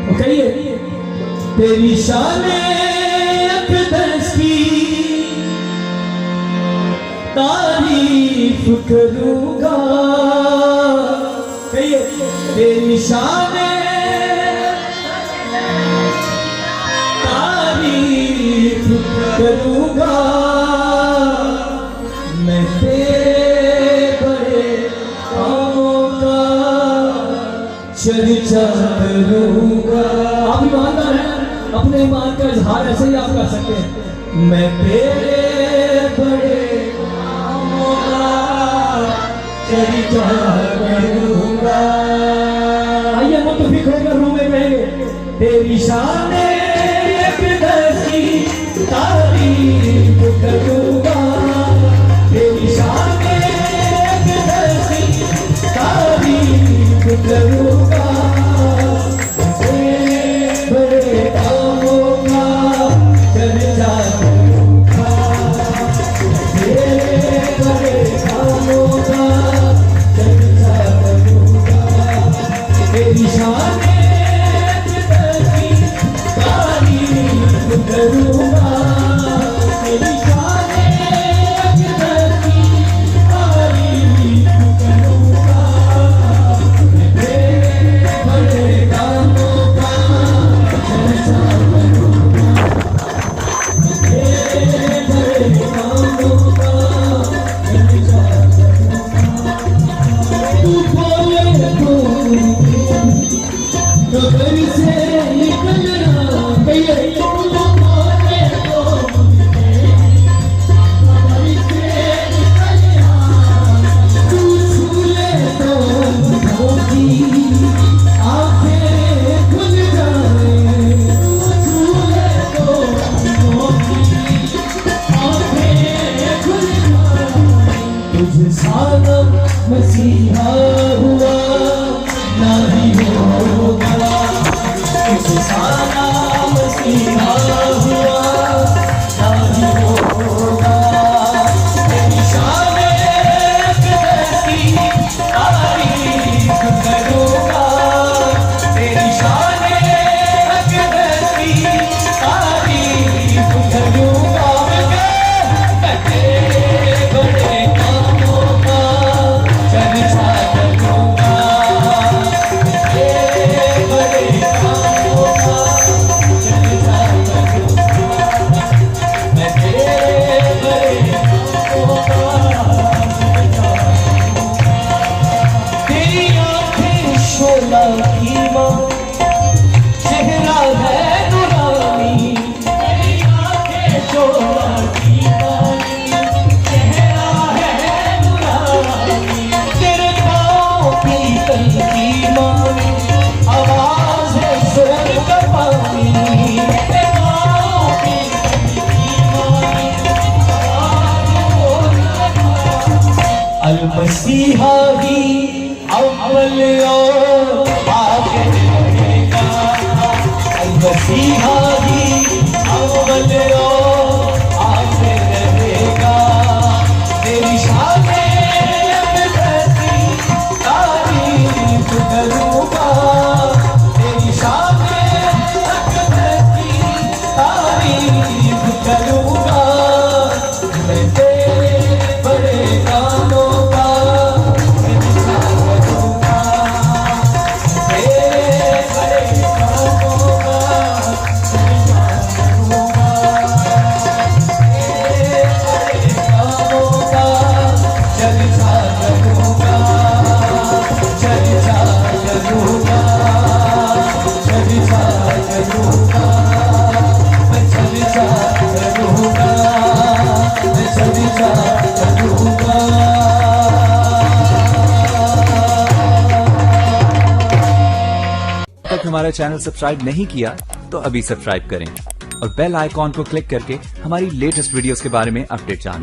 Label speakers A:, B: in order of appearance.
A: तो कहिए तेरी शाने अक़दस की तारीफ करूंगा, कहिए तेरी शाने तारीफ करूंगा, मैं तेरे बड़े कामों का चर्चा करूंगा। आप ईमानदार हैं, अपने ईमान का इजहार ऐसे ही आप कर सकते हैं। मैं तेरे बड़े कामों का चर्चा करूंगा। आइए मुत्तफिक होकर रूह में कहेंगे तेरी शाने अक़दस की तारीफ करूंगा, तेरी शाने अक़दस की तारीफ करूंगा, बड़े कामों का चर्चा करूंगा, बड़े कामों का चर्चा करूंगा, तेरी शाने अक़दस की तारीफ करूंगा, तेरी शाने अक़दस की तारीफ करूंगा, बड़े कामों का चर्चा करूंगा, बड़े कामों का चर्चा करूंगा। तू बोले तो घर से निकलना, कहिए तू बोले तो घर से निकलना, तू छूले तो होगी आंखें खुल जाए, तू छूले तो होगी आंखें खुल जाए, तुझे सारा मसीहा हुआ नहीं होगा, तुझे सारा मसीहा हुआ नहीं होगा, तेरी शाने अक़दस की तारीफ करूंगा, तेरी शाने अक़दस की तारीफ करूंगा, मैं तेरे बड़े कामों का चर्चा करूंगा, तेरे बड़े कामों का चर्चा करूंगा, मैं तेरे बड़े कामों का चर्चा करूंगा। तेरी आंखें शोला की मां, चेहरा है नूरानी, तेरी आंखें शोला की मां, चेहरा है नूरानी, तेरे पाँव पीतल की मां, आवाज है स्वर्ग का पानी, तेरे पाँव पीतल की मां, आवाज अल-मसीहा ही अव्वल और आखिर रहेगा, अल-मसीहा ही अव्वल और आखिर रहेगा, तेरी शाने अक़दस की तारीफ करूंगा, तेरी शाने अक़दस की तारीफ करूंगा, मैं तेरे बड़े कामों का चर्चा करूंगा, तेरे बड़े कामों का चर्चा करूंगा, तेरे बड़े कामों का चर्चा करूंगा, चर्चा करूंगा, चर्चा करूंगा, मैं चर्चा करूंगा, मैं चर्चा करूंगा।
B: तक हमारा चैनल सब्सक्राइब नहीं किया तो अभी सब्सक्राइब करें और बेल आइकॉन को क्लिक करके हमारी लेटेस्ट वीडियोस के बारे में अपडेट जानें।